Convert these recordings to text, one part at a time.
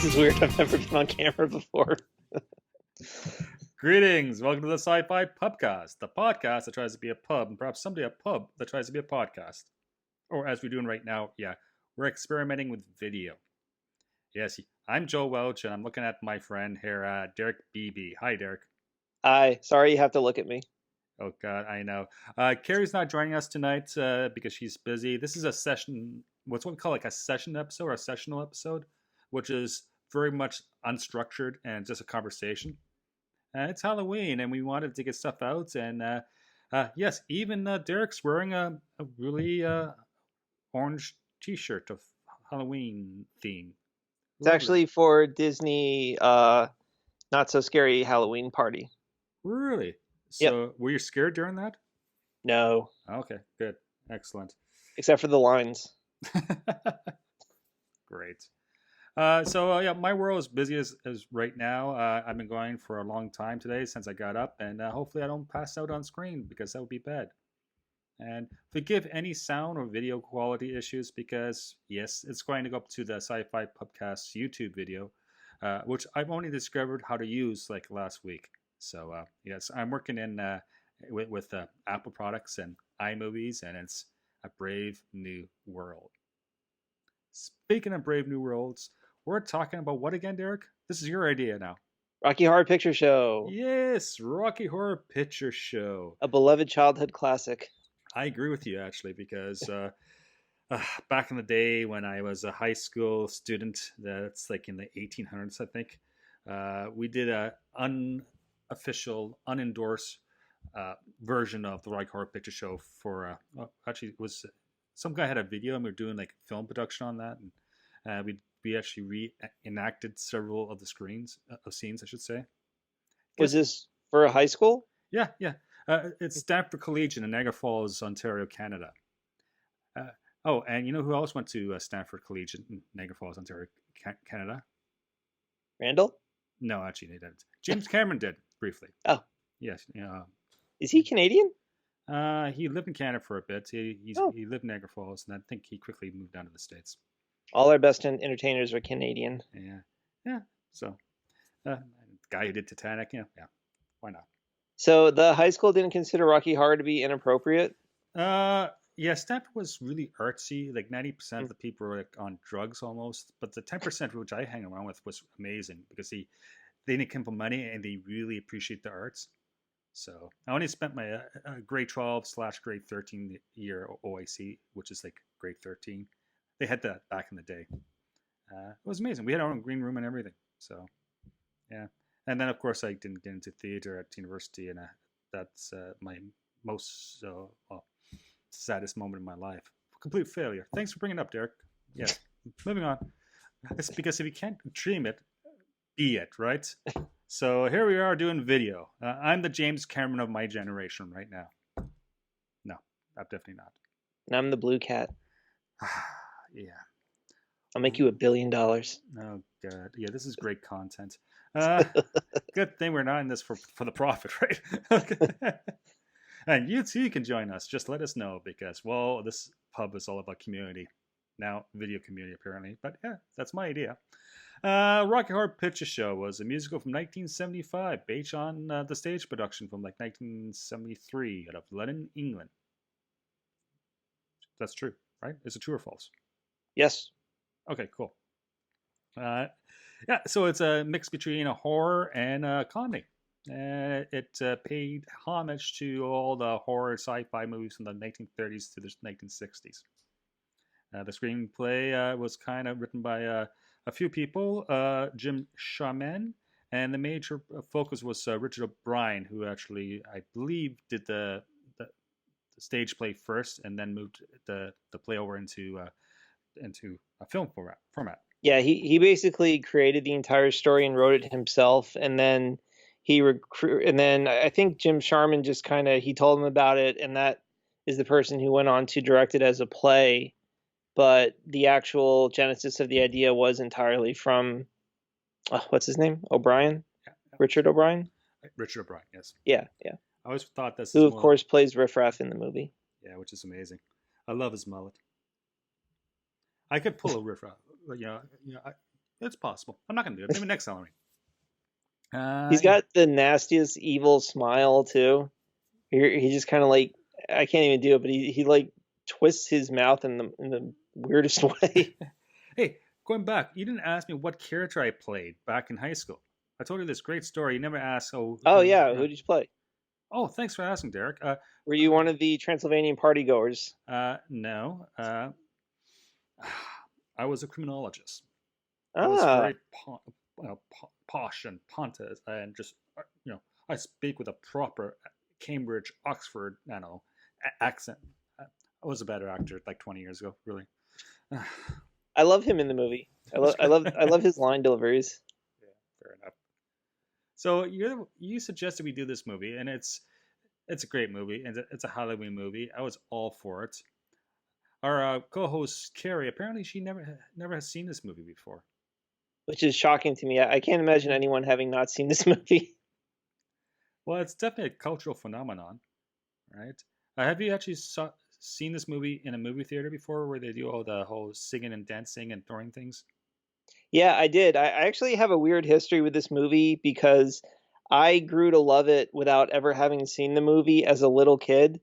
is weird. I've never been on camera before. Greetings. Welcome to the SciFi Pubcast, the podcast that tries to be a pub, and perhaps someday a pub that tries to be a podcast. Or as we're doing right now, we're experimenting with video. Yes, I'm Joe Welch, and I'm looking at my friend here, Derek BB. Hi, Derek. Hi. Sorry you have to look at me. Oh, God, I know. Carrie's not joining us tonight because she's busy. This is a session, what's what we call like a session episode or a sessional episode, which is very much unstructured and just a conversation. It's Halloween, and we wanted to get stuff out. And yes, even Derek's wearing a really orange T-shirt of Halloween theme. It's actually for Disney Not So Scary Halloween Party. Really? So were you scared during that? No. Okay, good. Excellent. Except for the lines. Great. So my world is busy as right now. I've been going for a long time today since I got up, and hopefully I don't pass out on screen because that would be bad. And forgive any sound or video quality issues because, yes, it's going to go up to the SciFi Pubcast YouTube video, which I've only discovered how to use like last week. So, yes, I'm working in with Apple products and iMovies, and it's a brave new world. Speaking of brave new worlds, we're talking about what again, Derek? This is your idea now. Rocky Horror Picture Show. Yes, Rocky Horror Picture Show. A beloved childhood classic. I agree with you, actually, because back in the day when I was a high school student, that's like in the 1800s, I think, we did a unofficial, unendorsed version of the Rocky Horror Picture Show for, actually, it was some guy had a video and we were doing like film production on that. And we actually reenacted several of the scenes, I should say. Was this for a high school? Yeah. It's Stanford Collegiate in Niagara Falls, Ontario, Canada. And you know who else went to Stanford Collegiate in Niagara Falls, Ontario, Canada? Randall? No, actually, he didn't. James Cameron did, briefly. Oh. Yes. Is he Canadian? He lived in Canada for a bit. He lived in Niagara Falls, and I think he quickly moved down to the States. All our best entertainers are Canadian. Yeah. So, guy who did Titanic, yeah, why not? So the high school didn't consider Rocky Horror to be inappropriate? Yeah, Stanford was really artsy. Like 90% of the people were like on drugs almost, but the 10% which I hang around with was amazing because they didn't come for money and they really appreciate the arts. So I only spent my grade 12/grade 13 year OIC, which is like grade 13. They had that back in the day. It was amazing. We had our own green room and everything. So, yeah. And then, of course, I didn't get into theater at university, and that's my most saddest moment in my life. Complete failure. Thanks for bringing it up, Derek. Yes. Moving on. It's because if you can't dream it, be it, right? So here we are doing video. I'm the James Cameron of my generation right now. No, I'm definitely not. And I'm the blue cat. Yeah. I'll make you $1 billion. Oh, God. Yeah, this is great content. Good thing we're not in this for the profit, right? And you too can join us. Just let us know because, well, this pub is all about community. Now, video community, apparently. But yeah, that's my idea. Rocky Horror Picture Show was a musical from 1975 based on the stage production from like 1973 out of London, England. That's true, right? Is it true or false? Yes. Okay, cool. Yeah, so it's a mix between a horror and a comedy. It paid homage to all the horror sci-fi movies from the 1930s to the 1960s. The screenplay was kind of written by a few people, Jim Sharman, and the major focus was Richard O'Brien, who actually, I believe, did the stage play first and then moved the play over into a film format. Yeah, he basically created the entire story and wrote it himself, and then I think Jim Sharman just he told him about it, and that is the person who went on to direct it as a play. But the actual genesis of the idea was entirely from what's his name? O'Brien? Yeah. Richard O'Brien? Richard O'Brien, yes. Yeah. I always thought this. Who, of course, plays Riff Raff in the movie. Yeah, which is amazing. I love his mullet. I could pull a Riff Raff. It's possible. I'm not gonna do it. Maybe next Halloween. He's Yeah. got the nastiest evil smile too. He just kind of like I can't even do it, but he like twists his mouth in the weirdest way. Hey, going back, you didn't ask me what character I played back in high school. I told you this great story. You never asked. Oh, Oh yeah, who did you play? oh, thanks for asking, Derek. Were you one of the Transylvanian partygoers? No. I was a criminologist. I was Ah, very posh and pompous, and just I speak with a proper Cambridge, Oxford, accent. I was a better actor like 20 years ago, really. I love him in the movie. I love his line deliveries. Yeah, fair enough. So you suggested we do this movie, and it's a great movie, and it's a Halloween movie. I was all for it. Our co-host Carrie, apparently she never has seen this movie before. Which is shocking to me. I can't imagine anyone having not seen this movie. Well, it's definitely a cultural phenomenon, right? Have you actually seen this movie in a movie theater before, where they do all the whole singing and dancing and throwing things? Yeah, I did. I actually have a weird history with this movie because I grew to love it without ever having seen the movie as a little kid.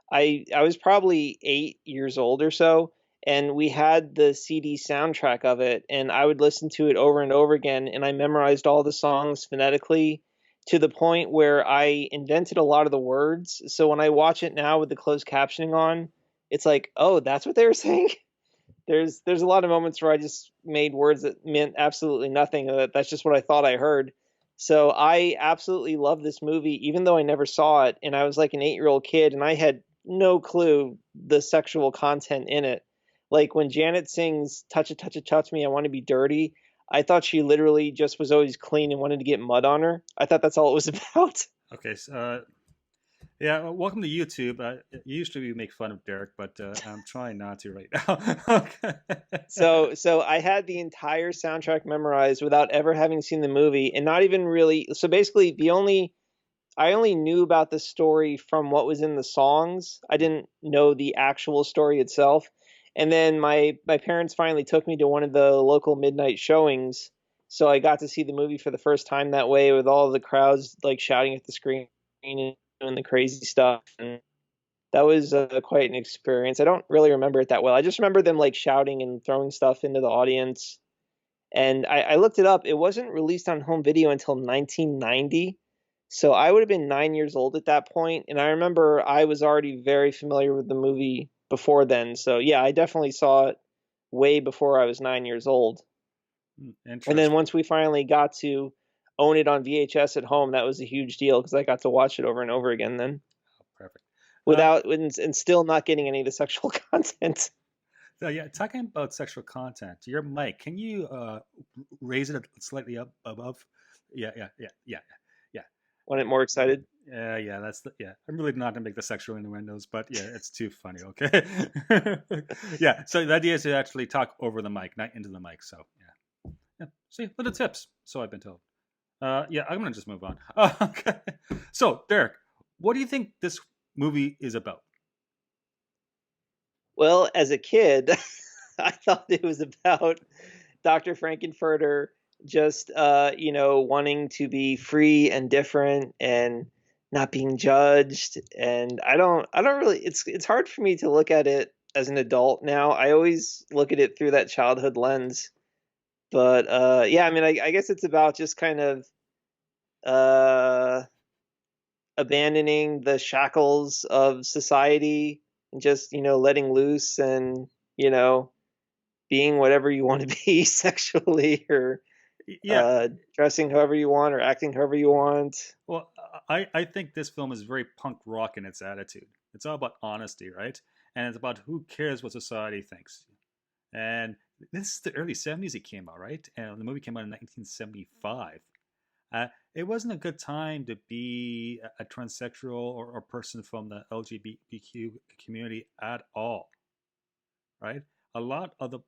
I was probably 8 years old or so, and we had the CD soundtrack of it, and I would listen to it over and over again, and I memorized all the songs phonetically to the point where I invented a lot of the words. So when I watch it now with the closed captioning on, it's like, oh, that's what they were saying. There's a lot of moments where I just made words that meant absolutely nothing. That's just what I thought I heard. So I absolutely love this movie, even though I never saw it, and I was like an 8-year-old kid, and I had no clue the sexual content in it. Like when Janet sings touch it, touch me, I want to be dirty," I thought she literally just was always clean and wanted to get mud on her. I thought that's all it was about. Okay, so, yeah, welcome to YouTube. Usually we make fun of Derek, but I'm trying not to right now. Okay. So I had the entire soundtrack memorized without ever having seen the movie and not even really. So basically, the only I only knew about the story from what was in the songs. I didn't know the actual story itself. And then my parents finally took me to one of the local midnight showings, so I got to see the movie for the first time that way with all the crowds like shouting at the screen and doing the crazy stuff. And that was quite an experience. I don't really remember it that well. I just remember them like shouting and throwing stuff into the audience. And I looked it up. It wasn't released on home video until 1990. So I would have been 9 years old at that point. And I remember I was already very familiar with the movie before then. So yeah, I definitely saw it way before I was 9 years old. And then Interesting. once we finally got to own it on VHS at home, that was a huge deal because I got to watch it over and over again then Perfect. Uh, without and still not getting any of the sexual content. so yeah, talking about sexual content, your mic, can you raise it slightly up above? Yeah. Yeah. Want it more excited? Yeah, yeah. I'm really not gonna make the sexual innuendos, but yeah, it's too funny. Okay. Yeah. So the idea is to actually talk over the mic, not into the mic. So yeah. See, little tips. So I've been told. Yeah, I'm gonna just move on. Okay. So Derek, what do you think this movie is about? Well, as a kid, I thought it was about Dr. Frankenfurter just wanting to be free and different and not being judged. And I don't really it's hard for me to look at it as an adult now. I always look at it through that childhood lens. But yeah, I mean I guess it's about just kind of uh abandoning the shackles of society and just, letting loose and, you know, being whatever you want to be sexually or Yeah. dressing however you want or acting however you want. Well, I think this film is very punk rock in its attitude. It's all about honesty, right? And it's about who cares what society thinks. And this is the early 70s it came out, right? And the movie came out in 1975. It wasn't a good time to be a transsexual or person from the LGBTQ community at all, right? A lot of the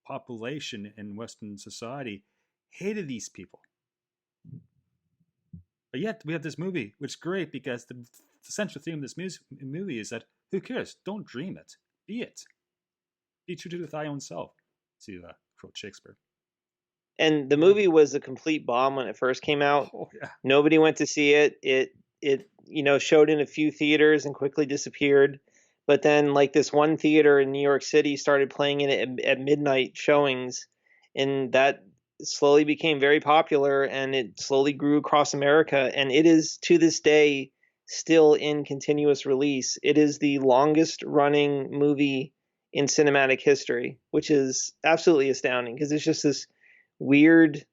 population in Western society hated these people. But yet we have this movie, which is great because the central theme of this movie is that who cares? Don't dream it. Be it. Be true to thy own self, to quote Shakespeare. And the Yeah. movie was a complete bomb when it first came out. Oh yeah. Nobody went to see it. It showed in a few theaters and quickly disappeared. But then like this one theater in New York City started playing it at midnight showings, and that slowly became very popular, and it slowly grew across America, and it is to this day still in continuous release. It is the longest running movie in cinematic history, which is absolutely astounding because it's just this weird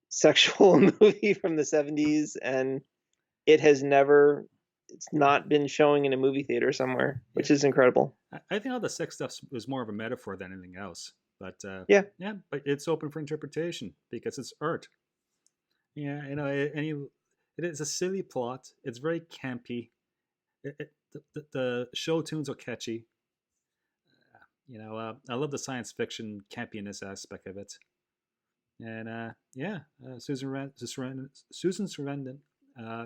sexual movie from the 70s, and it's not been showing in a movie theater somewhere, Yeah. which is incredible. I think all the sex stuff was more of a metaphor than anything else. But Yeah, yeah, but it's open for interpretation because it's art. Yeah, it is a silly plot. It's very campy. The show tunes are catchy. I love the science fiction campiness aspect of it. And yeah, Susan Sarandon.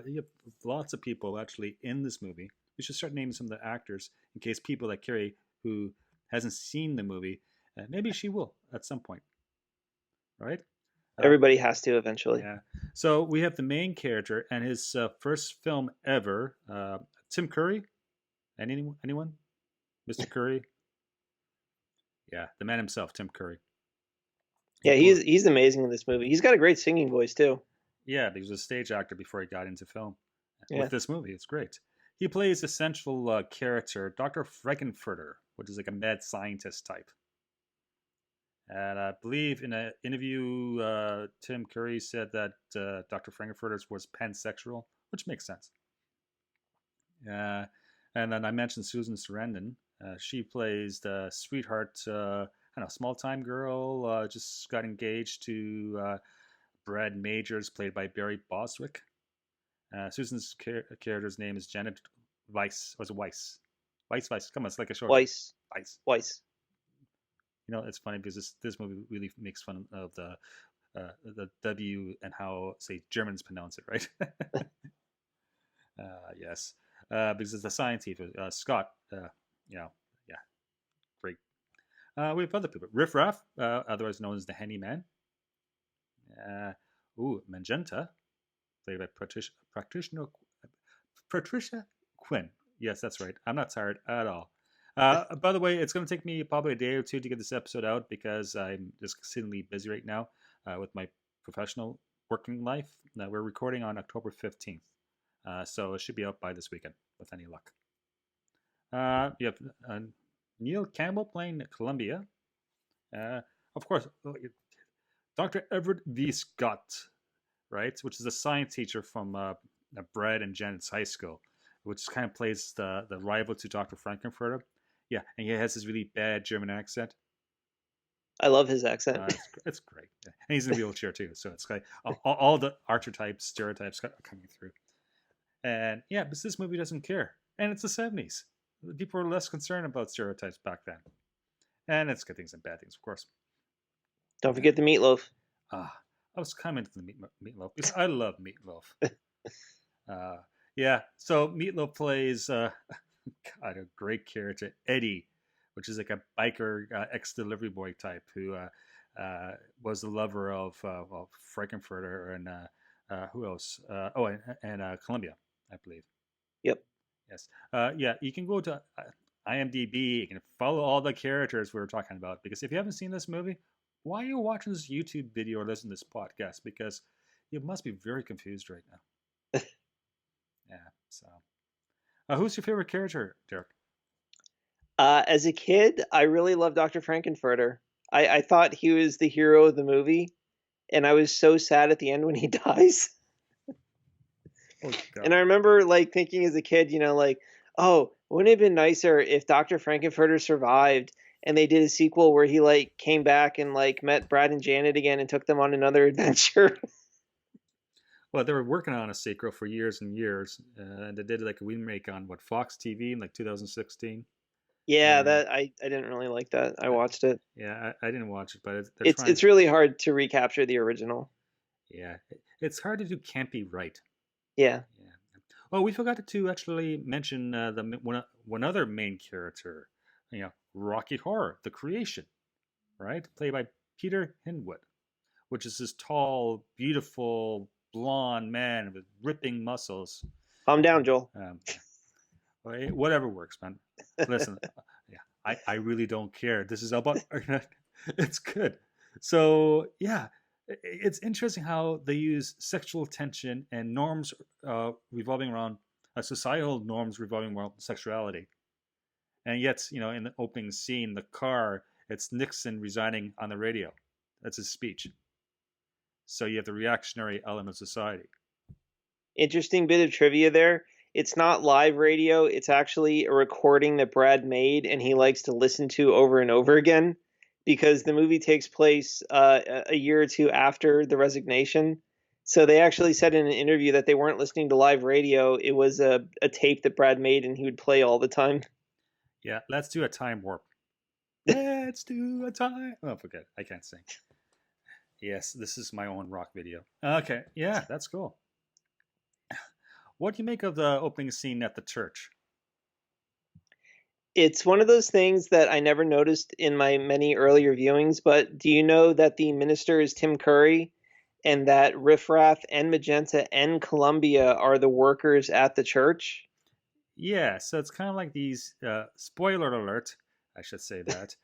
You have lots of people actually in this movie. We should start naming some of the actors in case people like Carrie, who hasn't seen the movie, maybe she will at some point, right? Uh, everybody has to eventually. yeah. So we have the main character and his first film ever, Tim Curry. Anyone? Mr. Curry? Yeah, the man himself, Tim Curry. He Yeah, pulled, he's amazing in this movie. He's got a great singing voice too. yeah, he was a stage actor before he got into film. With Yeah, this movie, it's great. He plays a central character, Dr. Frankenfurter, which is like a mad scientist type. And I believe in an interview, Tim Curry said that Dr. Frankenfurter was pansexual, which makes sense. Uh, and then I mentioned Susan Sarandon. She plays the sweetheart, I don't know, small time girl, just got engaged to Brad Majors, played by Barry Bostwick. Susan's character's name is Janet Weiss. Was it Weiss? Weiss. Come on, it's like a short term. Weiss, Weiss. Weiss. It's funny because this movie really makes fun of the W and how say Germans pronounce it, right? Yes, because it's a science teacher, Scott. Yeah, great. We have other people. Riff Raff, otherwise known as the Henny Man. Uh, Magenta, played by Patricia Quinn. Yes, that's right. I'm not tired at all. By the way, it's going to take me probably a day or two to get this episode out because I'm just exceedingly busy right now with my professional working life. We're recording on October 15th, so it should be out by this weekend with any luck. You have Neil Campbell playing Columbia. Of course, Dr. Everett V. Scott, right, which is a science teacher from Brad and Janet's high school, which kind of plays the rival to Dr. Frankenfurter. Yeah, and he has this really bad German accent. I love his accent. It's great. Yeah. And he's in a wheelchair too, so it's like all the archetypes, stereotypes coming through. And yeah, but this movie doesn't care. And it's the 70s. People were less concerned about stereotypes back then. And it's good things and bad things, of course. Don't forget the meatloaf. I was coming to the meatloaf because I love meatloaf. Yeah, so Meatloaf plays God, a great character, Eddie, which is like a biker ex-delivery boy type who was the lover of Frankenfurter and who else? And Columbia, I believe. Yep. Yes. Yeah, you can go to IMDb. You can follow all the characters we were talking about because if you haven't seen this movie, why are you watching this YouTube video or listening to this podcast? Because you must be very confused right now. Yeah. So, who's your favorite character, Derek? As a kid, I really loved Dr. Frankenfurter. I thought he was the hero of the movie, and I was so sad at the end when he dies. Oh, God. And I remember like thinking as a kid, like, oh, wouldn't it have been nicer if Dr. Frankenfurter survived and they did a sequel where he like came back and like met Brad and Janet again and took them on another adventure. Well, they were working on a sequel for years and years, and they did like a remake on Fox TV in like 2016. Yeah, And that I didn't really like that. I watched it. yeah, I didn't watch it, but they're It's trying. it's really hard to recapture the original. Yeah, it's hard to do campy right. Yeah. Yeah. Oh, we forgot to actually mention one other main character, Rocky Horror, The Creation, right? Played by Peter Hinwood, which is this tall, beautiful, blonde man with ripping muscles. Calm down, Joel. Whatever works, man. Listen, yeah, I really don't care. This is about it's good. So yeah, it's interesting how they use sexual tension and norms revolving around societal norms revolving around sexuality, and yet in the opening scene, the car, it's Nixon resigning on the radio. That's his speech. So you have the reactionary element of society. Interesting bit of trivia there. It's not live radio, it's actually a recording that Brad made and he likes to listen to over and over again because the movie takes place a year or two after the resignation. So they actually said in an interview that they weren't listening to live radio. It was a tape that Brad made and he would play all the time. Yeah, let's do a time warp. Let's do a time. Oh, forget. I can't sing. Yes, this is my own rock video. Okay, yeah, that's cool. What do you make of the opening scene at the church? It's one of those things that I never noticed in my many earlier viewings, but do you know that the minister is Tim Curry and that Riff Raff and Magenta and Columbia are the workers at the church? Yeah, so it's kind of like these. Spoiler alert, I should say that.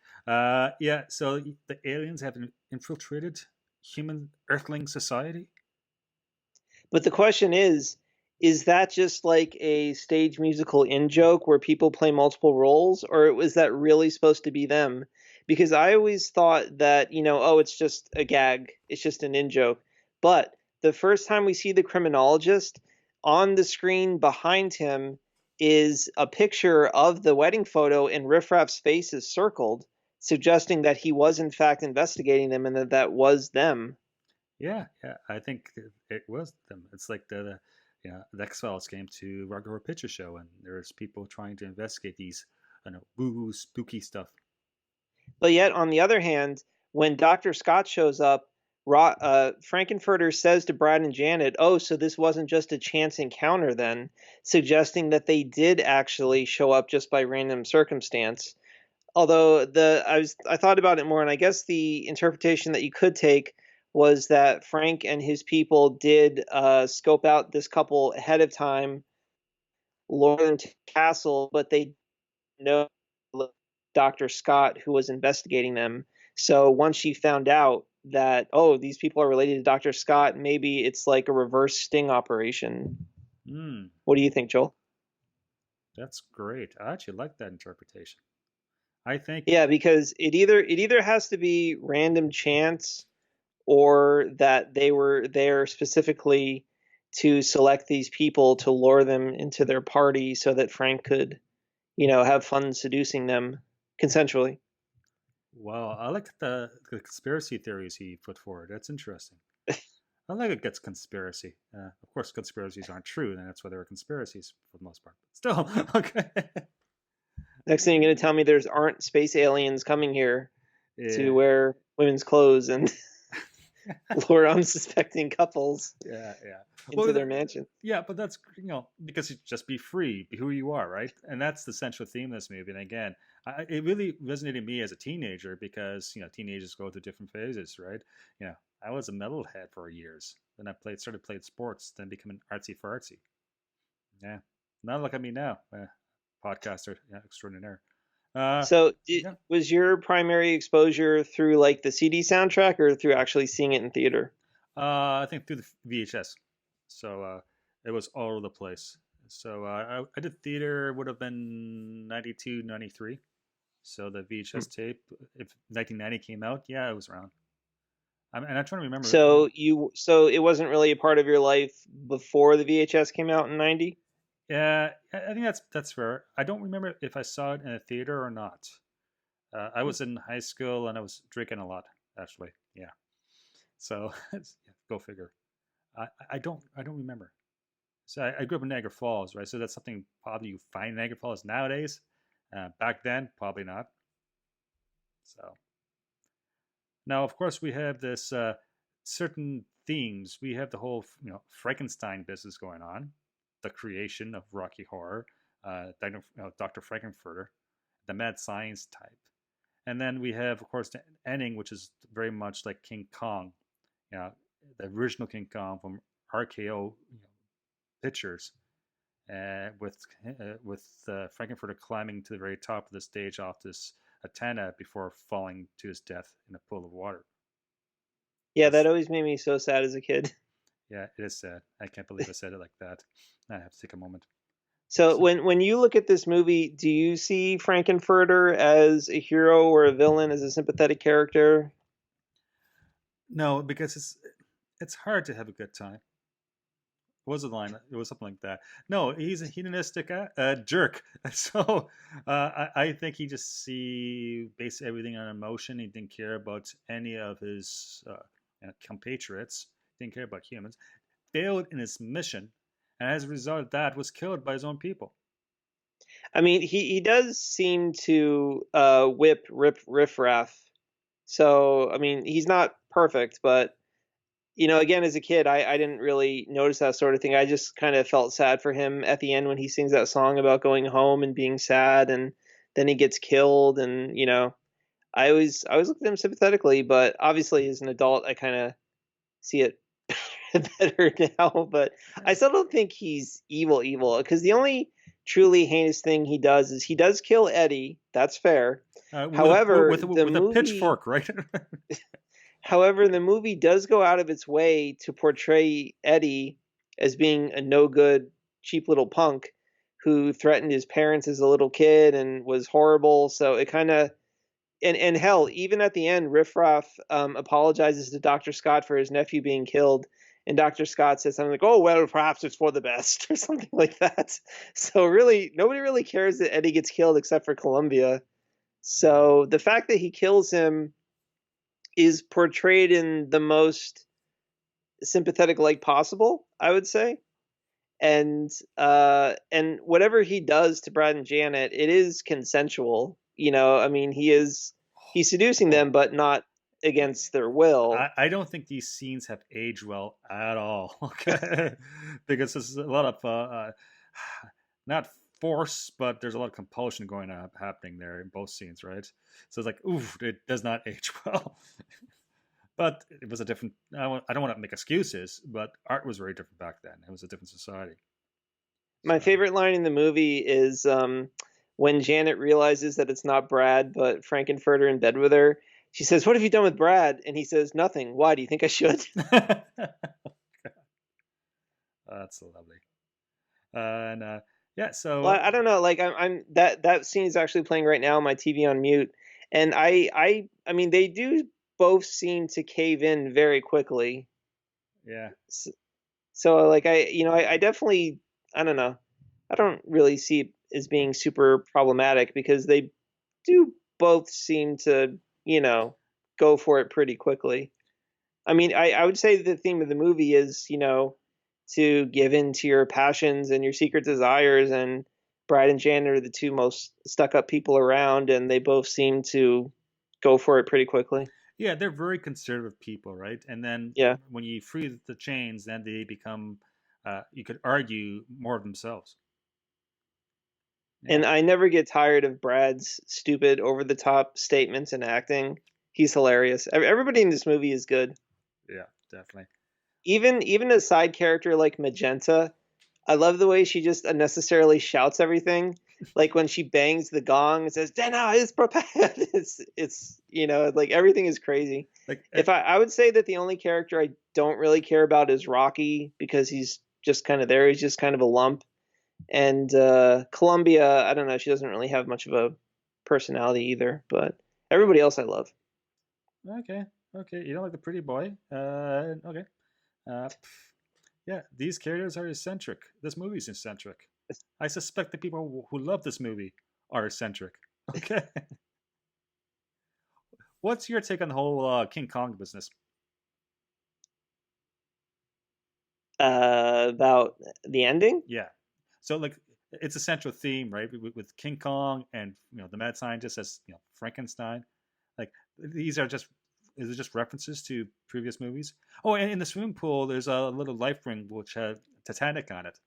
Yeah, so the aliens have infiltrated human Earthling society. But the question is that just like a stage musical in joke where people play multiple roles, or was that really supposed to be them? Because I always thought that, oh, it's just a gag, it's just an in joke. But the first time we see the criminologist, on the screen behind him is a picture of the wedding photo, and Riff Raff's face is circled, suggesting that he was in fact investigating them and that that was them. Yeah, yeah, I think it was them. It's like the X Files came to Rock Horror Picture Show, and there's people trying to investigate these, woo spooky stuff. But yet, on the other hand, when Dr. Scott shows up, Frankenfurter says to Brad and Janet, "Oh, so this wasn't just a chance encounter then," suggesting that they did actually show up just by random circumstance. Although I thought about it more, and I guess the interpretation that you could take was that Frank and his people did scope out this couple ahead of time, lure them to the castle, but they know Dr. Scott, who was investigating them. So once she found out that, oh, these people are related to Dr. Scott, maybe it's like a reverse sting operation. Hmm, What do you think, Joel? that's great. I actually like that interpretation. I think, Yeah, because it either has to be random chance or that they were there specifically to select these people to lure them into their party so that Frank could, have fun seducing them consensually. well, I like the conspiracy theories he put forward. That's interesting. I like it gets conspiracy. Of course, conspiracies aren't true, and that's why there are conspiracies for the most part. But still, okay. Next thing you're going to tell me there's aren't space aliens coming here to Yeah, wear women's clothes and lure unsuspecting couples yeah, yeah. into Well, their mansion. yeah, but that's because you just be free, be who you are, right? And that's the central theme of this movie. And again, it really resonated with me as a teenager because teenagers go through different phases, right? You know, I was a metalhead for years. Then I started playing sports, then become an artsy fartsy. Yeah, now look at me now, podcaster extraordinaire. Uh, So, yeah, was your primary exposure through like the CD soundtrack or through actually seeing it in theater? I think through the VHS. So it was all over the place. So I did theater, would have been 92, 93. So the VHS tape, if 1990 came out, yeah, it was around. And I'm trying to remember. So it wasn't really a part of your life before the VHS came out in 90? Yeah, I think that's fair. I don't remember if I saw it in a theater or not. I was in high school and I was drinking a lot, actually. Yeah. So yeah, go figure. I don't remember. So I grew up in Niagara Falls, right? So that's something probably you find in Niagara Falls nowadays. Back then, probably not. So now, of course, we have this certain themes. We have the whole, Frankenstein business going on, the creation of Rocky Horror, Dr. Frankenfurter, the mad science type, and then we have, of course, the ending, which is very much like King Kong. know, the original King Kong from RKO Pictures, with Frankenfurter climbing to the very top of the stage off this antenna before falling to his death in a pool of water. Yeah, that That's always made me so sad as a kid. Yeah, it is sad. I can't believe I said it like that. I have to take a moment. So So, when you look at this movie, do you see Frankenfurter as a hero or a villain, as a sympathetic character? no, because it's hard to have a good time. What was the line? It was something like that. No, he's a hedonistic jerk. So I think he just based everything on emotion. He didn't care about any of his compatriots. Didn't care about humans. Failed in his mission, and as a result of that, was killed by his own people. I mean, he does seem to whip rip riffraff. So I mean, he's not perfect, but again, as a kid, I didn't really notice that sort of thing. I just kind of felt sad for him at the end when he sings that song about going home and being sad, and then he gets killed, and I always looked at him sympathetically, but obviously as an adult, I kind of see it better now. But I still don't think he's evil, because the only truly heinous thing he does is he does kill Eddie. That's fair. However, the With a movie pitchfork, right? However, the movie does go out of its way to portray Eddie as being a no good, cheap little punk who threatened his parents as a little kid and was horrible. So it kind of, and hell, even at the end, Riff Raff apologizes to Dr. Scott for his nephew being killed. And Dr. Scott says something like, "Oh, well, perhaps it's for the best," or something like that. So really, nobody really cares that Eddie gets killed except for Columbia. So the fact that he kills him is portrayed in the most sympathetic light possible, I would say. And whatever he does to Brad and Janet, it is consensual. I mean, he's seducing them, but not against their will. I don't think these scenes have aged well at all. Okay, because there's a lot of not force, but there's a lot of compulsion going on happening there in both scenes, right? So it's like, oof, it does not age well. But it was a different. I don't want to make excuses, but art was very different back then. It was a different society. My So favorite line in the movie is when Janet realizes that it's not Brad, but Frankenfurter in bed with her. She says, "What have you done with Brad?" And he says, "Nothing. Why? Do you think I should?" that's lovely. And yeah, Well, so I don't know. Like I'm that scene is actually playing right now on my TV on mute, and I mean they do both seem to cave in very quickly. yeah, So like I definitely, I don't know. I don't really see it as being super problematic because they do both seem to, go for it pretty quickly. I mean, I would say the theme of the movie is, to give in to your passions and your secret desires. And Bride and Janet are the two most stuck up people around, and they both seem to go for it pretty quickly. yeah, they're very conservative people, right? And then Yeah. when you free the chains, then they become, you could argue, more of themselves. Yeah, And I never get tired of Brad's stupid, over the top statements and acting. He's hilarious. Everybody in this movie is good. yeah, definitely. Even a side character like Magenta, I love the way she just unnecessarily shouts everything. Like when she bangs the gong and says "Dena is prepared." It's like everything is crazy. Like, If I would say that the only character I don't really care about is Rocky, because he's just kind of there. He's just kind of a lump. And Columbia, I don't know. She doesn't really have much of a personality either. But everybody else I love. okay, okay, you don't like the pretty boy? Okay. Uh, yeah, these characters are eccentric. This movie's eccentric. I suspect the people who love this movie are eccentric. Okay. What's your take on the whole King Kong business? About the ending. Yeah. So like it's a central theme, right? With King Kong and the mad scientist as Frankenstein. Like these are just is it just references to previous movies? Oh, and in the swimming pool, there's a little life ring which had Titanic on it.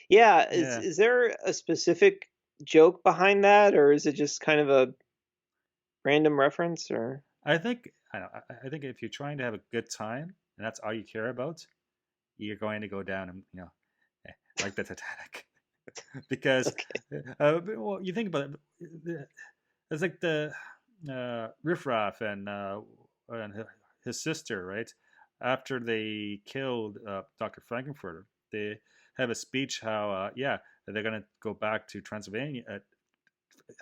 Yeah, is Yeah. is there a specific joke behind that, or is it just kind of a random reference? Or I think if you're trying to have a good time and that's all you care about, you're going to go down and like the Titanic, because Okay. well, you think about it, it's like the riffraff and his sister, right? After they killed Dr. Frankenfurter, they have a speech how yeah, they're gonna go back to Transylvania.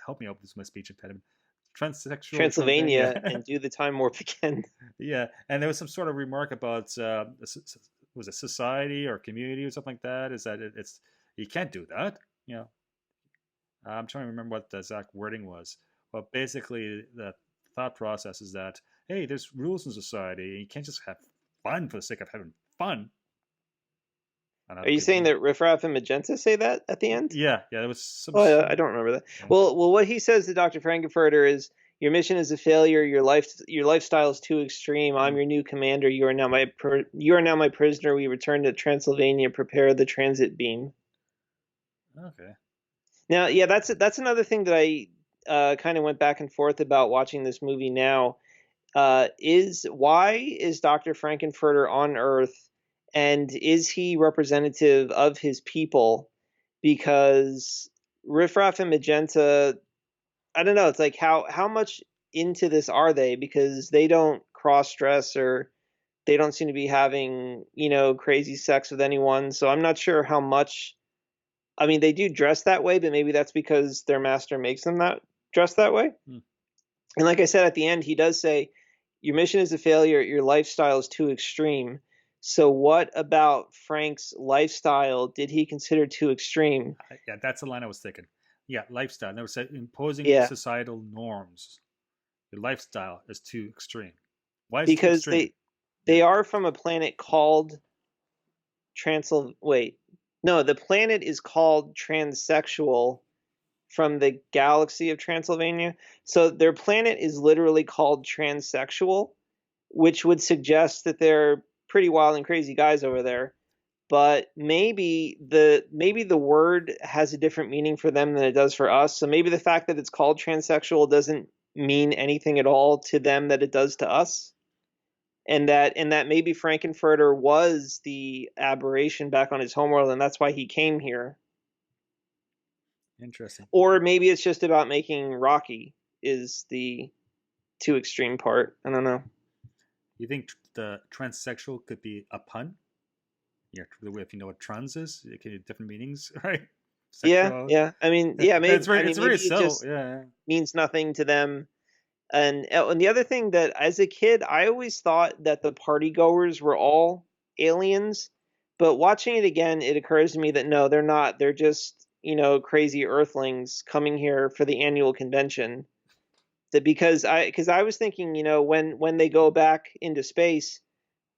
Help me out with my speech impediment. Transsexual Transylvania Transylvania. and do the time warp again. Yeah, and there was some sort of remark about was it society or community or something like that? Is that it's you can't do that? You know, I'm trying to remember what the exact wording was. But basically, the thought process is that hey, there's rules in society, and you can't just have fun for the sake of having fun. And Are other you people, saying that Riff Raff and Magenta say that at the end? yeah, there was some Oh, sort I of don't remember that. yeah. Well, what he says to Dr. Frankenfurter is, "Your mission is a failure. Your lifestyle is too extreme. I'm Mm, your new commander. You are now my prisoner. We return to Transylvania. Prepare the transit beam." okay, Now, yeah, that's another thing that I kind of went back and forth about watching this movie now. Is why is Dr. Frankenfurter on Earth, and is he representative of his people? Because Riff Raff and Magenta, I don't know. It's like how much into this are they? Because they don't cross dress or they don't seem to be having crazy sex with anyone. So I'm not sure how much. I mean, they do dress that way, but maybe that's because their master makes them that dress that way. mm. And like I said at the end, he does say, "Your mission is a failure. Your lifestyle is too extreme." So what about Frank's lifestyle did he consider too extreme? Yeah, that's the line I was thinking. Yeah, lifestyle. Never said imposing Yeah, societal norms. Your lifestyle is too extreme. Why is it too because extreme? they Yeah. are from a planet called Wait, no, the planet is called Transsexual from the galaxy of Transylvania. So their planet is literally called Transsexual, which would suggest that they're pretty wild and crazy guys over there. But maybe the word has a different meaning for them than it does for us. So maybe the fact that it's called transsexual doesn't mean anything at all to them that it does to us. And that maybe Frankenfurter was the aberration back on his homeworld, and that's why he came here. Interesting. Or maybe it's just about making Rocky is the too extreme part. I don't know. You think the transsexual could be a pun? Yeah, if you know what trans is, it can have different meanings, right? Yeah, Sexual. yeah. I mean, yeah, maybe. I It's mean, very maybe it subtle. just Yeah. means nothing to them. And the other thing that as a kid, I always thought that the party goers were all aliens, but watching it again, it occurs to me that no, they're not. They're just, crazy earthlings coming here for the annual convention. That because I was thinking, when they go back into space,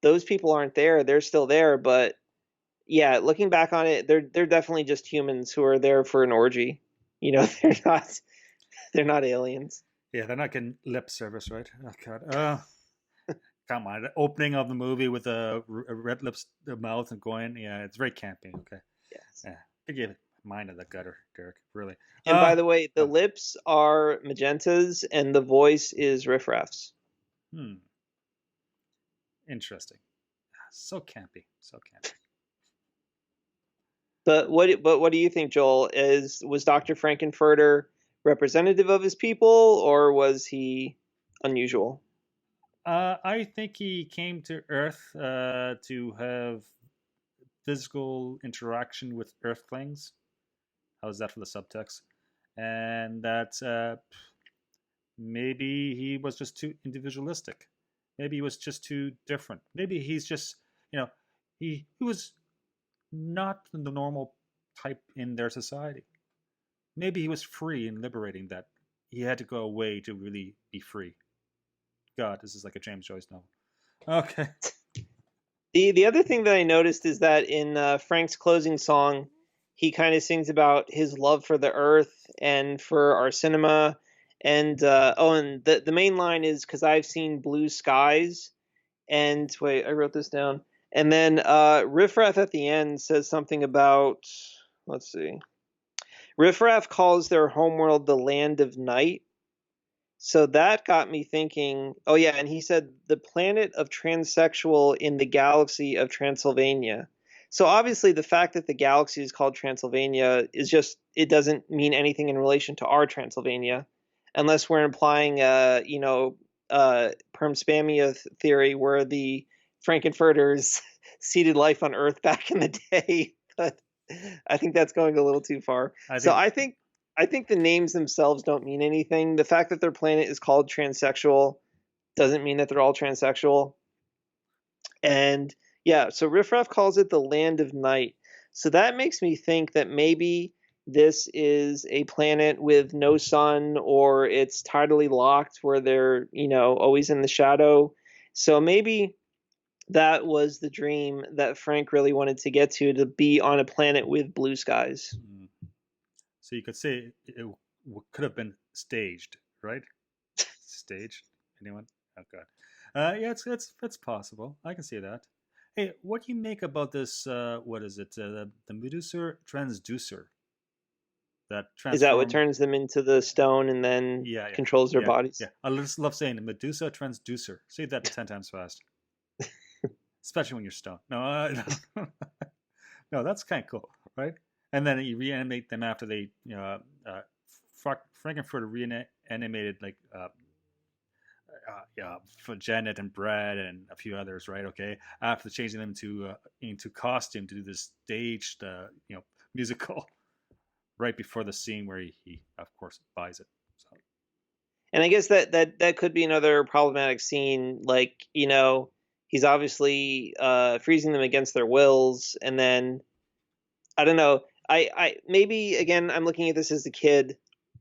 those people aren't there. They're still there, but yeah, looking back on it, they're definitely just humans who are there for an orgy. They're not aliens. Yeah, they're not getting lip service, right? Oh god. Come on. The opening of the movie with a red lips mouth and going, yeah, it's very campy. Okay. Yes. Yeah. Give mine to the gutter, Derek. Really. And by the way, the Oh, lips are Magentas and the voice is Riff Raff's. hmm. Interesting. So campy. So campy. But what do you think, Joel? Was Dr. Frankenfurter representative of his people or was he unusual? I think he came to Earth to have physical interaction with Earthlings. How's that for the subtext? And that maybe he was just too individualistic. Maybe he was just too different. Maybe he's just, you know, he was not the normal type in their society. Maybe he was free and liberating that he had to go away to really be free. God, this is like a James Joyce novel. Okay. The other thing that I noticed is that in Frank's closing song, he kind of sings about his love for the earth and for our cinema. And the main line is because I've seen blue skies. And wait, I wrote this down. And then Riff Raff at the end says something about, let's see. Riff Raff calls their homeworld the land of night. So that got me thinking. Oh yeah, and he said the planet of transsexual in the galaxy of Transylvania. So obviously the fact that the galaxy is called Transylvania is just it doesn't mean anything in relation to our Transylvania, unless we're implying permspamia theory where the Frankenfurters seeded life on Earth back in the day. But I think that's going a little too far. I So think I think the names themselves don't mean anything. The fact that their planet is called transsexual doesn't mean that they're all transsexual. And yeah, so Riff Raff calls it the land of night. So that makes me think that maybe this is a planet with no sun or it's tidally locked where they're, always in the shadow. So maybe that was the dream that Frank really wanted to get to be on a planet with blue skies. mm, so. You could say could have been staged, right? Staged. Anyone? Oh God. Yeah, it's possible. I can see that. Hey, what do you make about this? What is it? The Medusa transducer that Is that what transform. turns them into the stone and then Yeah, yeah, controls their yeah, bodies? yeah. I just love saying the Medusa transducer. Say that 10 times fast, especially when you're stoned. No, no, that's kind of cool, right? And then you reanimate them after they, Frankenfurter reanimated like yeah, for Janet and Brad and a few others, right? Okay, after changing them into costume to do this staged, musical right before the scene where he of course buys it. So And I guess that could be another problematic scene. Like, he's obviously freezing them against their wills, and then I don't know. I maybe again I'm looking at this as a kid,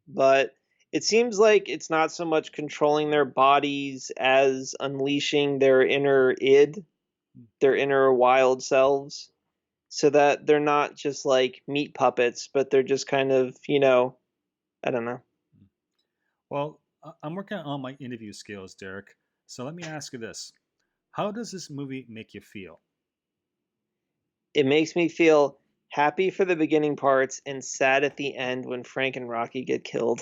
but it seems like it's not so much controlling their bodies as unleashing their inner id, their inner wild selves, so that they're not just like meat puppets, but they're just kind of, I don't know. well, I'm working on my interview skills, Derek. So let me ask you this: how does this movie make you feel? It makes me feel happy for the beginning parts and sad at the end when Frank and Rocky get killed.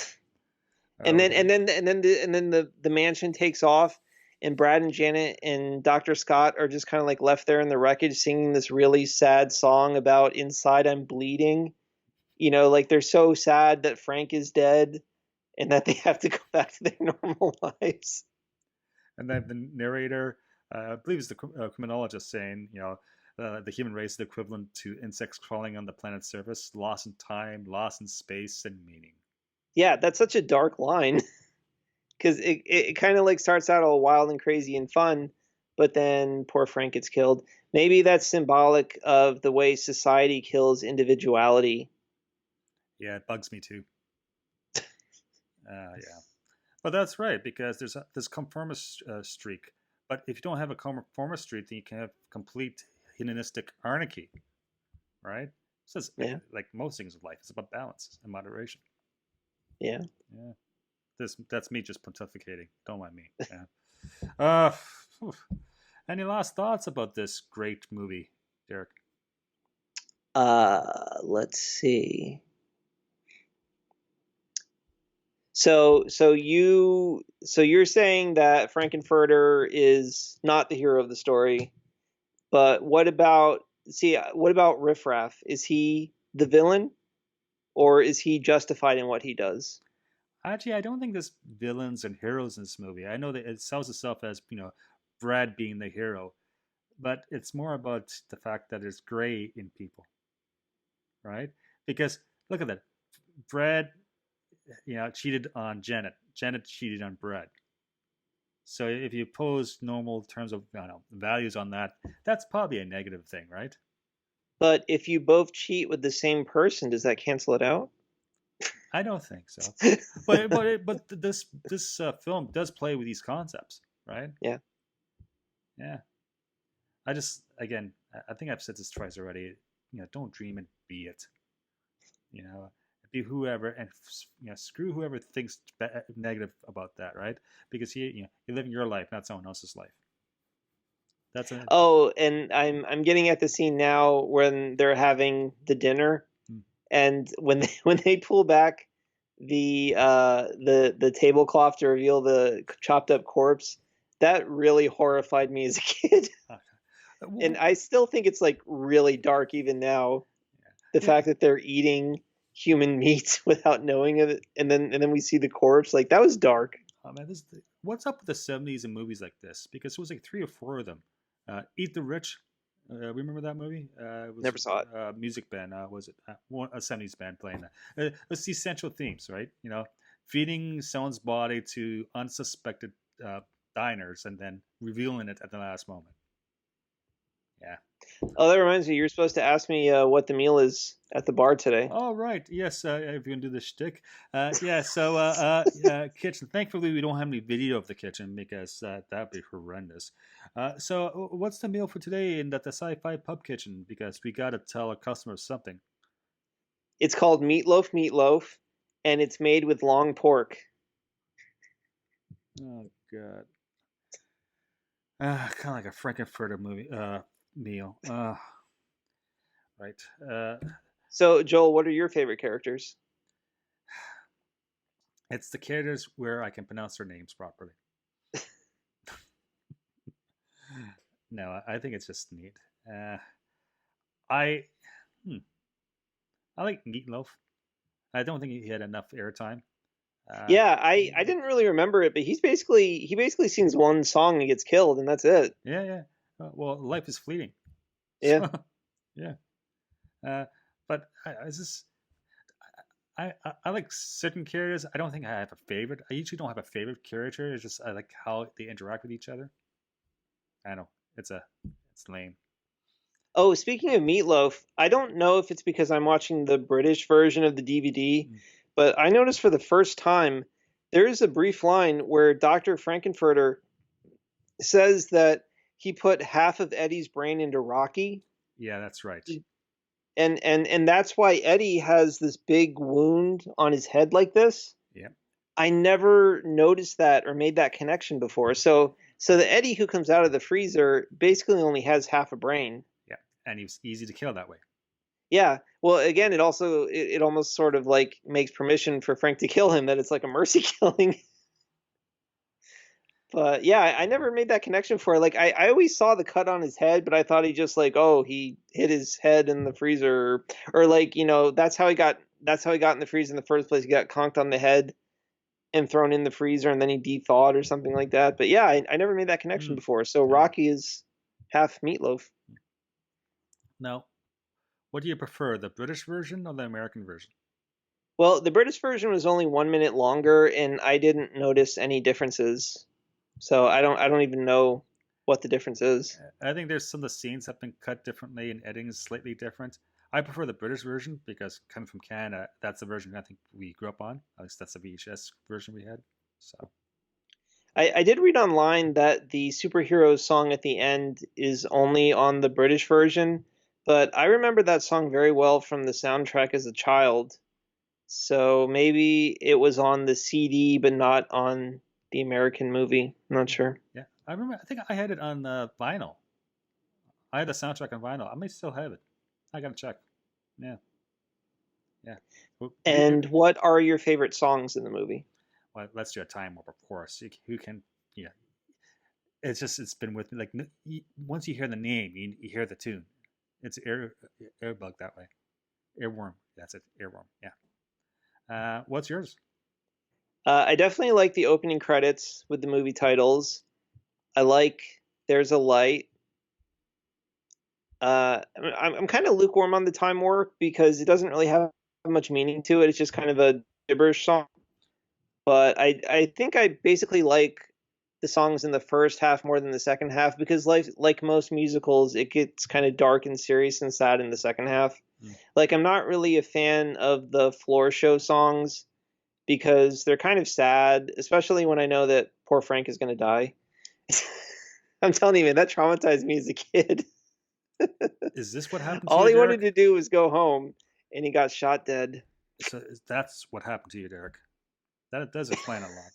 And then Okay. and then and then the mansion takes off and Brad and Janet and Dr. Scott are just kind of like left there in the wreckage singing this really sad song about inside I'm bleeding. Like they're so sad that Frank is dead and that they have to go back to their normal lives. And then the narrator, I believe it's the criminologist saying, the human race is equivalent to insects crawling on the planet's surface, lost in time, lost in space, and meaning. Yeah, that's such a dark line because it kind of like starts out all wild and crazy and fun, but then poor Frank gets killed. Maybe that's symbolic of the way society kills individuality. Yeah, it bugs me too. Yeah, but that's right because there's this conformist streak. But if you don't have a conformist streak, then you can have complete hedonistic anarchy, right? So it's Yeah, like most things in life, it's about balance and moderation. yeah. Yeah, that's me just pontificating. Don't mind me. Yeah. Uh, any last thoughts about this great movie, Derek? Let's see. So you're saying that Frankenfurter is not the hero of the story, but what about Riff Raff? Is he the villain, or is he justified in what he does? Actually, I don't think there's villains and heroes in this movie. I know that it sells itself as Brad being the hero, but it's more about the fact that there's gray in people, right? Because look at that, Brad, cheated on Janet. Janet cheated on Brad. So if you pose normal terms of values on that, that's probably a negative thing, right? But if you both cheat with the same person, does that cancel it out? I don't think so. But this film does play with these concepts, right? Yeah. Yeah. I just again, I think I've said this twice already. Don't dream and be it. You know, be whoever, and screw whoever thinks negative about that, right? Because you're living your life, not someone else's life. That's a. Oh, and I'm getting at the scene now when they're having the dinner, Hmm. and when they when they pull back the tablecloth to reveal the chopped up corpse, that really horrified me as a kid. Okay. And I still think it's like really dark even now. The Yeah. fact that they're eating human meat without knowing it, and then we see the corpse, like that was dark. Oh man, what's up with the '70s and movies like this? Because it was like 3 or 4 of them. Eat the Rich. Remember that movie? It was Never saw it. a music band. Was it a '70s band playing that? It's the essential themes, right? Feeding someone's body to unsuspected uh, diners and then revealing it at the last moment. Yeah. Oh, that reminds me, you're supposed to ask me what the meal is at the bar today. Oh, right. Yes, if you can do the shtick. Yeah, so kitchen. Thankfully, we don't have any video of the kitchen because that'd be horrendous. So, what's the meal for today in the Sci-Fi Pub Kitchen? Because we got to tell our customers something. It's called meatloaf, and it's made with long pork. Oh, God. Kind of like a Frankenfurter movie meal. Right. So, Joel, what are your favorite characters? It's the characters where I can pronounce their names properly. No, I think it's just neat. I hmm, I like Meatloaf. I don't think he had enough airtime. Yeah, I didn't really remember it, but he basically sings one song and gets killed, and that's it. Yeah, yeah. Well, life is fleeting. Yeah. Yeah. Uh, but I like certain characters. I don't think I have a favorite. I usually don't have a favorite character. It's just I like how they interact with each other. I know it's lame. Oh, speaking of meatloaf, I don't know if it's because I'm watching the British version of the DVD, Mm. but I noticed for the first time there is a brief line where Dr. Frankenfurter says that he put half of Eddie's brain into Rocky, Yeah, that's right. and that's why Eddie has this big wound on his head like this. Yeah, I never noticed that or made that connection before. So the Eddie who comes out of the freezer basically only has half a brain. yeah, and he was easy to kill that way. Yeah. Well, again, it almost sort of like makes permission for Frank to kill him, that it's like a mercy killing. But yeah, I never made that connection for it. Like I always saw the cut on his head, but I thought he just like, oh, he hit his head in the freezer, or like, that's how he got in the freezer in the first place. He got conked on the head and thrown in the freezer, and then he de-thawed or something like that. But yeah, I never made that connection Mm. before. So Yeah. Rocky is half meatloaf. Now, what do you prefer, the British version or the American version? Well, the British version was only 1 minute longer, and I didn't notice any differences. So I don't even know what the difference is. I think there's some of the scenes have been cut differently and editing is slightly different. I prefer the British version because coming from Canada, that's the version I think we grew up on. At least that's the VHS version we had. So I did read online that the superhero song at the end is only on the British version, but I remember that song very well from the soundtrack as a child. So maybe it was on the CD, but not on the American movie. I'm not sure. yeah, I remember. I think I had it on vinyl. I had the soundtrack on vinyl. I may still have it. I gotta check. Yeah, yeah. And what are your favorite songs in the movie? Well, let's do a time warp, of course. Who can? Yeah, it's been with me. Like once you hear the name, you hear the tune. It's airbug that way. Airworm. That's it. Airworm. Yeah. What's yours? I definitely like the opening credits with the movie titles. I like There's a Light. I'm kind of lukewarm on the Time Warp because it doesn't really have much meaning to it. It's just kind of a gibberish song. But I think I basically like the songs in the first half more than the second half because like most musicals, it gets kind of dark and serious and sad in the second half. Mm. Like I'm not really a fan of the floor show songs because they're kind of sad, especially when I know that poor Frank is going to die. I'm telling you, man, that traumatized me as a kid. Is this what happened to All you, he wanted Derek? to do was go home, and he got shot dead. So that's what happened to you, Derek. That does explain a lot.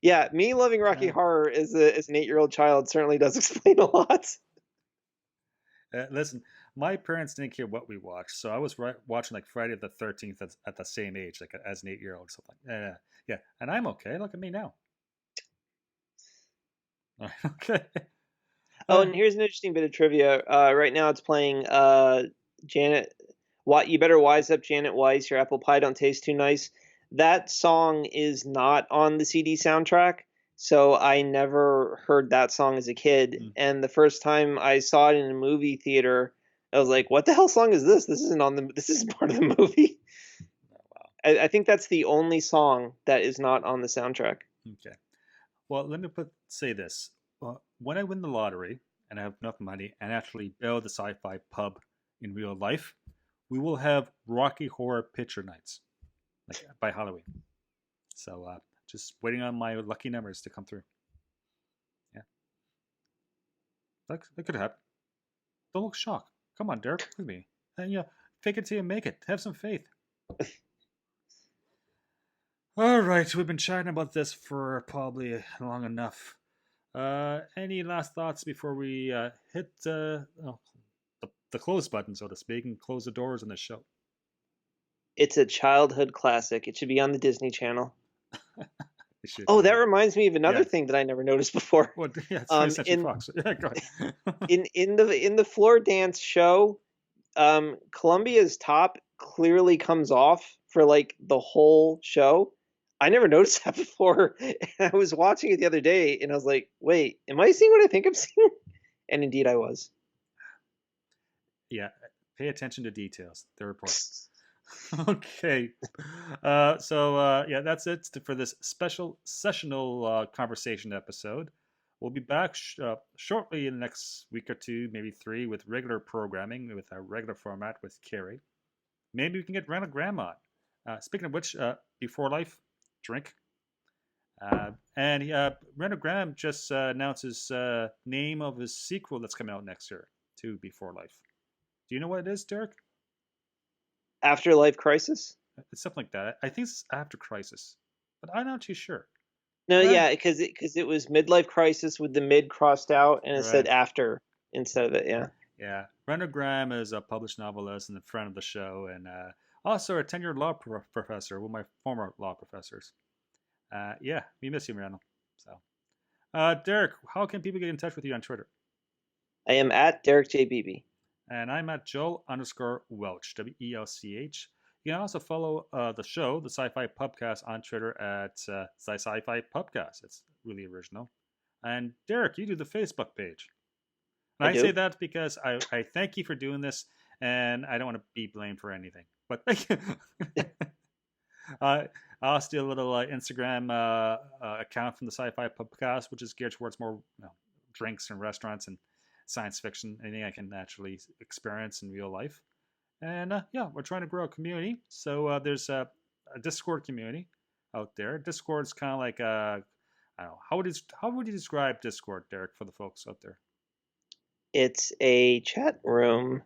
Yeah, me loving Rocky Yeah. Horror as an 8-year-old child certainly does explain a lot. Listen, my parents didn't care what we watched, so I was watching like Friday the 13th at the same age, like as an 8 year old, something. Yeah, and I'm okay. Look at me now. Okay. Oh, Uh, and here's an interesting bit of trivia. Right now it's playing Janet. What you better wise up, Janet Weiss. Your apple pie don't taste too nice. That song is not on the CD soundtrack, so I never heard that song as a kid. mm, And the first time I saw it in a movie theater, I was like, "What the hell song is this? This isn't on the. This isn't part of the movie." oh, wow. I think that's the only song that is not on the soundtrack. Okay. Well, let me say this. When I win the lottery and I have enough money and actually build a sci-fi pub in real life, we will have Rocky Horror Picture Nights, like by Halloween. So just waiting on my lucky numbers to come through. Yeah, that could happen. Don't look shocked. Come on, Derek, with me. And fake it till you make it. Have some faith. All right, we've been chatting about this for probably long enough. Any last thoughts before we hit the close button, so to speak, and close the doors on the show? It's a childhood classic. It should be on the Disney Channel. It should, Oh, yeah. that reminds me of another Yeah. thing that I never noticed before. Well, yeah, it's 20th Century In Fox. Yeah, go ahead. in the floor dance show, Columbia's top clearly comes off for like the whole show. I never noticed that before. And I was watching it the other day, and I was like, "Wait, am I seeing what I think I'm seeing?" And indeed, I was. Yeah, pay attention to details. They're important. Okay. Yeah, that's it for this special sessional conversation episode. We'll be back shortly in the next week or two, maybe three, with regular programming with our regular format with Carrie. Maybe we can get Randall Graham on. Speaking of which, Before Life, drink. And Randall Graham just announced his name of his sequel that's coming out next year to Before Life. Do you know what it is, Derek? Afterlife Crisis? It's something like that. I think it's After Crisis, but I'm not too sure. No, Right. yeah, because it was midlife crisis with the mid crossed out, and it said Right. after instead of it. Yeah. Yeah. Randall Graham is a published novelist and a friend of the show, and also a tenured law professor, one of my former law professors. Yeah, we miss you, Randall. So, Derek, how can people get in touch with you on Twitter? I am at Derek J. Beebe. And I'm at Joel_Welch, WELCH. You can also follow the show, the SciFi Pubcast, on Twitter at SciFi Pubcast. It's really original. And Derek, you do the Facebook page. And I I say do. that because I thank you for doing this, and I don't want to be blamed for anything. But thank you. I also do a little Instagram account from the SciFi Pubcast, which is geared towards more drinks and restaurants and science fiction, anything I can actually experience in real life. And yeah, we're trying to grow a community. So there's a Discord community out there. Discord's kind of like I don't know, how would you describe Discord, Derek, for the folks out there? It's a chat room.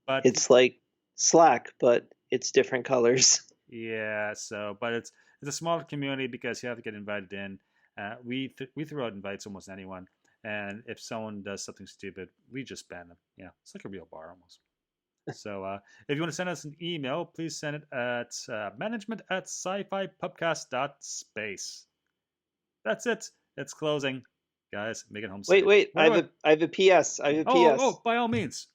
But It's like Slack, but it's different colors. yeah, but it's a smaller community because you have to get invited in. We throw out invites almost anyone, and if someone does something stupid, we just ban them. Yeah, it's like a real bar almost. So if you want to send us an email, please send it at management@scifipubcast.space. That's it. It's closing. Guys, make it home safe. Wait. I What? have a PS. I have a PS. By all means.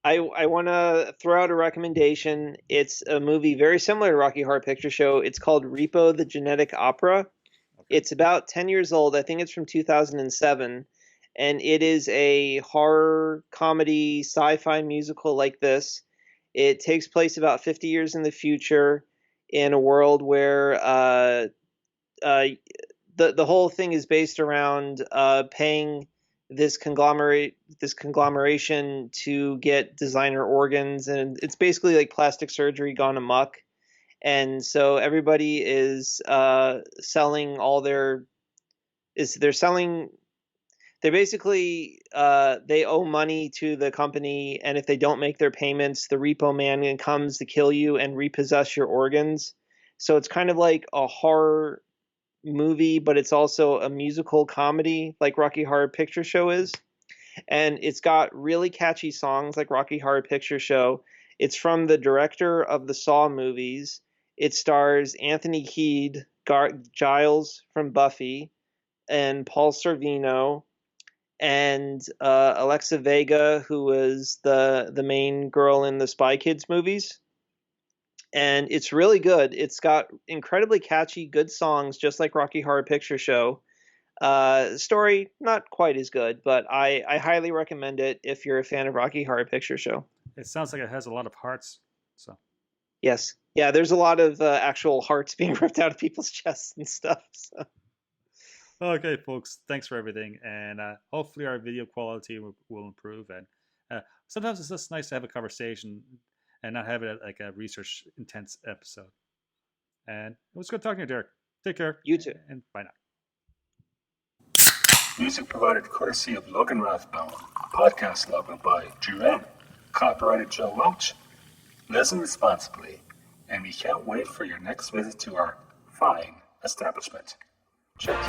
I want to throw out a recommendation. It's a movie very similar to Rocky Horror Picture Show. It's called Repo: The Genetic Opera. Okay. It's about 10 years old. I think it's from 2007. And it is a horror comedy sci-fi musical like this. It takes place about 50 years in the future in a world where uh, the whole thing is based around paying this conglomeration to get designer organs, and it's basically like plastic surgery gone amok. And so everybody is selling all their is they're selling they're basically they owe money to the company, and if they don't make their payments, the repo man comes to kill you and repossess your organs. So it's kind of like a horror movie, but it's also a musical comedy like Rocky Horror Picture Show is. And it's got really catchy songs like Rocky Horror Picture Show. It's from the director of the Saw movies. It stars Anthony Head, Giles from Buffy, and Paul Sorvino, and Alexa Vega, who was the main girl in the Spy Kids movies. And it's really good. It's got incredibly catchy, good songs, just like Rocky Horror Picture Show. Story, not quite as good, but I highly recommend it if you're a fan of Rocky Horror Picture Show. It sounds like it has a lot of hearts. So Yes. Yeah, there's a lot of actual hearts being ripped out of people's chests and stuff. So. Okay, folks, thanks for everything, and hopefully our video quality will improve. And sometimes it's just nice to have a conversation and not have it like a research intense episode. And it was good talking to you, Derek. Take care. You too. And bye now. Music provided courtesy of Logan Rathbone. Podcast logo by Jea Rhea. Copyrighted Joe Welch. Listen responsibly, and we can't wait for your next visit to our fine establishment. Cheers.